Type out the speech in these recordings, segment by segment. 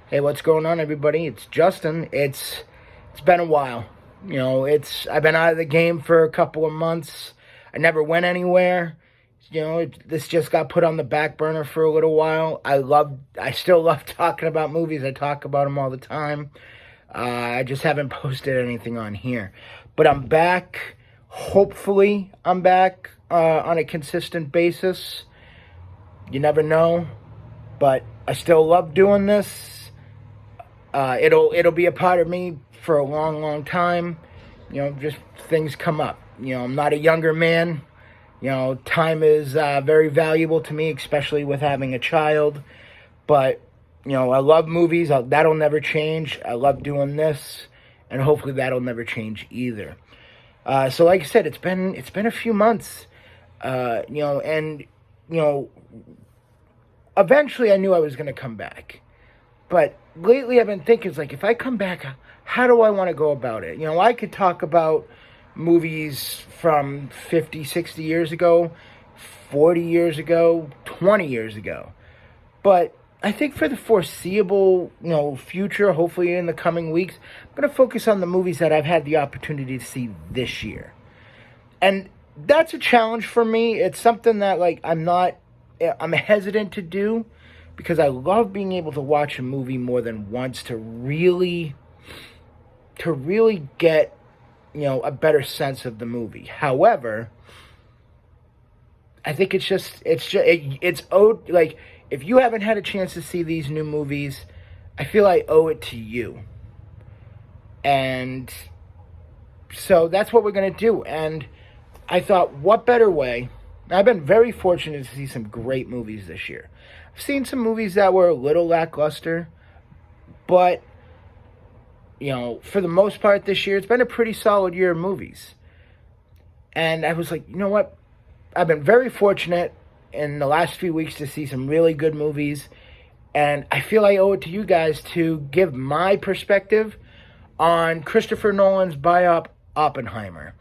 Hey, what's going on, everybody? It's Justin. It's been a while. I've been out of the game for a couple of months. I never went anywhere. This just got put on the back burner for a little while. I still love talking about movies. I talk about them all the time. I just haven't posted anything on here, but I'm back. Hopefully, I'm back on a consistent basis. You never know, but I still love doing this. It'll be a part of me for a long, long time. Just things come up. I'm not a younger man. Time is very valuable to me, especially with having a child. But I love movies. That'll never change. I love doing this, and hopefully that'll never change either. So, like I said, it's been a few months. Eventually I knew I was going to come back. But lately I've been thinking, it's like, if I come back, how do I want to go about it? I could talk about movies from 50, 60 years ago, 40 years ago, 20 years ago. But I think for the foreseeable, future, hopefully in the coming weeks, I'm going to focus on the movies that I've had the opportunity to see this year. And that's a challenge for me. It's something that, I'm hesitant to do, because I love being able to watch a movie more than once to really get, a better sense of the movie. However, I think it's owed, if you haven't had a chance to see these new movies, I feel I owe it to you. And so that's what we're going to do. And I thought, what better way? I've been very fortunate to see some great movies this year. I've seen some movies that were a little lackluster, but, for the most part this year, it's been a pretty solid year of movies. And I was like, you know what? I've been very fortunate in the last few weeks to see some really good movies, and I feel I owe it to you guys to give my perspective on Christopher Nolan's biop, Oppenheimer.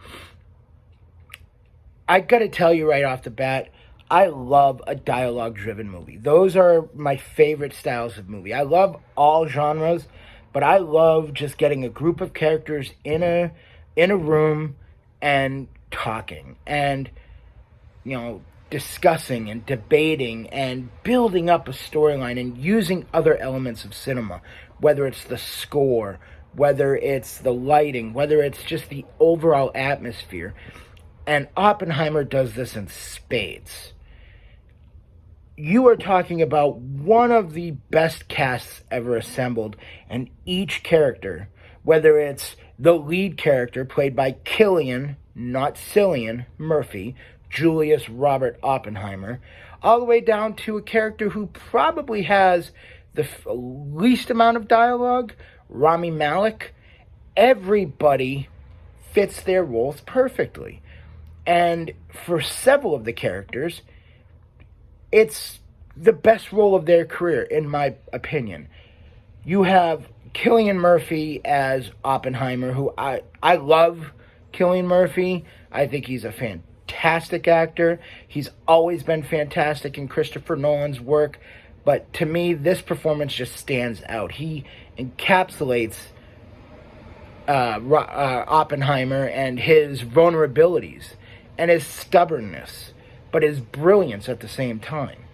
I gotta tell you right off the bat, I love a dialogue-driven movie. Those are my favorite styles of movie. I love all genres, but I love just getting a group of characters in a room and talking and, discussing and debating and building up a storyline and using other elements of cinema, whether it's the score, whether it's the lighting, whether it's just the overall atmosphere. And Oppenheimer does this in spades. You are talking about one of the best casts ever assembled, and each character, whether it's the lead character played by Cillian, not Cillian, Murphy, Julius Robert Oppenheimer, all the way down to a character who probably has the least amount of dialogue, Rami Malek. Everybody fits their roles perfectly. And for several of the characters, it's the best role of their career, in my opinion. You have Cillian Murphy as Oppenheimer, who I love Cillian Murphy. I think he's a fantastic actor. He's always been fantastic in Christopher Nolan's work. But to me, this performance just stands out. He encapsulates Oppenheimer and his vulnerabilities and his stubbornness, but his brilliance at the same time.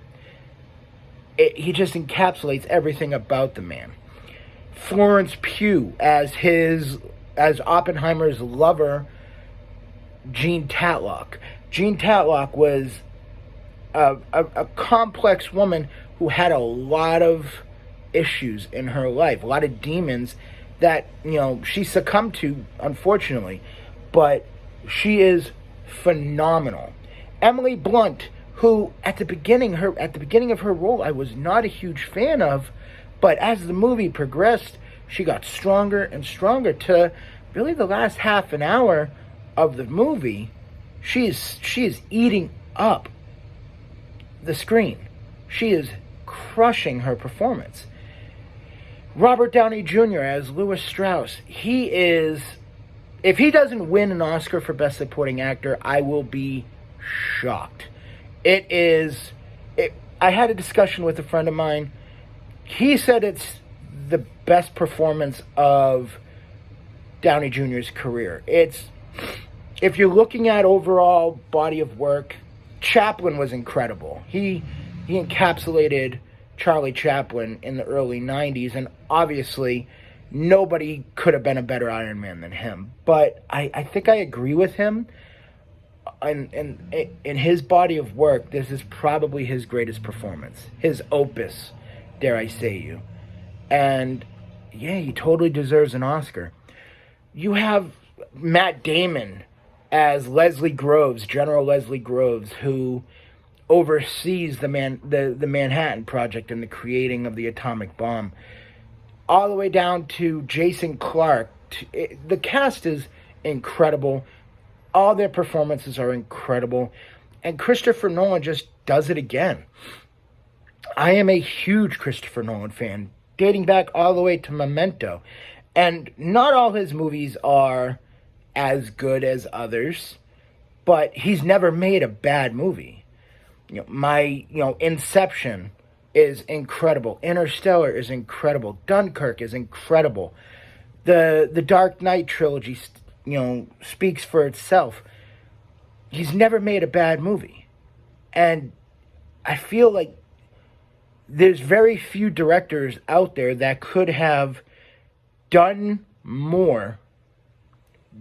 He just encapsulates everything about the man. Florence Pugh as Oppenheimer's lover, Jean Tatlock. Jean Tatlock was a complex woman who had a lot of issues in her life, a lot of demons that, she succumbed to, unfortunately. But she is phenomenal. Emily Blunt, who at the beginning of her role I was not a huge fan of, but as the movie progressed, she got stronger and stronger to really the last half an hour of the movie. She is eating up the screen. She is crushing her performance. Robert Downey Jr. as Louis Strauss. If he doesn't win an Oscar for Best Supporting Actor, I will be shocked. I had a discussion with a friend of mine. He said it's the best performance of Downey Jr.'s career. If you're looking at overall body of work, Chaplin was incredible. He encapsulated Charlie Chaplin in the early 90s, and obviously nobody could have been a better Iron Man than him. But I think I agree with him. In his body of work, this is probably his greatest performance. His opus, dare I say you. And yeah, he totally deserves an Oscar. You have Matt Damon as Leslie Groves, General Leslie Groves, who oversees the Manhattan Project and the creating of the atomic bomb, all the way down to Jason Clarke. The cast is incredible. All their performances are incredible. And Christopher Nolan just does it again. I am a huge Christopher Nolan fan, dating back all the way to Memento. And not all his movies are as good as others, but he's never made a bad movie. Inception is incredible. Interstellar is incredible. Dunkirk is incredible. The Dark Knight trilogy, speaks for itself. He's never made a bad movie. And I feel like there's very few directors out there that could have done more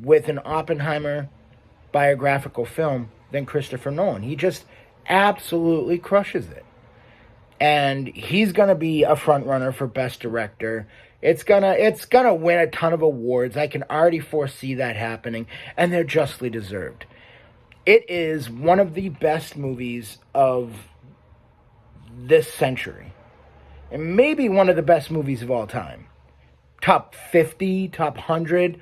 with an Oppenheimer biographical film than Christopher Nolan. He just absolutely crushes it. And he's going to be a front runner for Best Director. It's gonna win a ton of awards. I can already foresee that happening, and they're justly deserved. It is one of the best movies of this century, and maybe one of the best movies of all time. Top 50, top 100.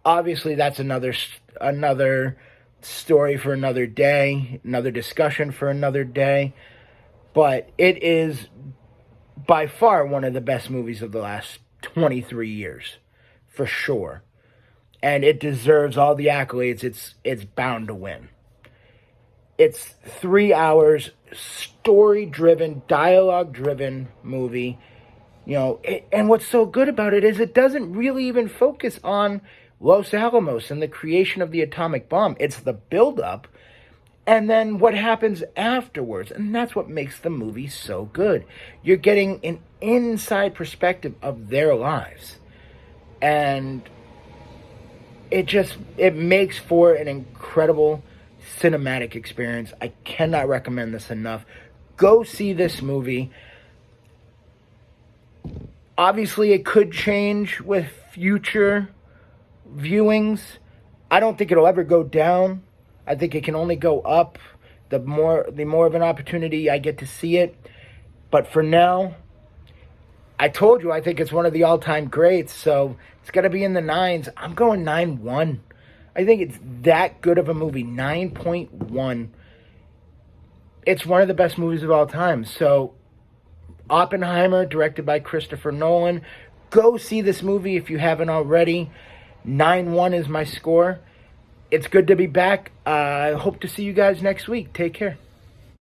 Obviously, that's another story for another day, another discussion for another day. But it is by far one of the best movies of the last 23 years, for sure. And it deserves all the accolades it's bound to win. It's 3 hours, story-driven, dialogue-driven movie. And what's so good about it is it doesn't really even focus on Los Alamos and the creation of the atomic bomb. It's the build-up and then what happens afterwards. And that's what makes the movie so good. You're getting an inside perspective of their lives. And it makes for an incredible cinematic experience. I cannot recommend this enough. Go see this movie. Obviously, it could change with future viewings. I don't think it'll ever go down. I think it can only go up the more of an opportunity I get to see it. But for now, I told you I think it's one of the all-time greats, so it's got to be in the 9s. I'm going 9.1. I think it's that good of a movie. 9.1. It's one of the best movies of all time. So, Oppenheimer, directed by Christopher Nolan. Go see this movie if you haven't already. 9.1 is my score. It's good to be back. I hope to see you guys next week. Take care.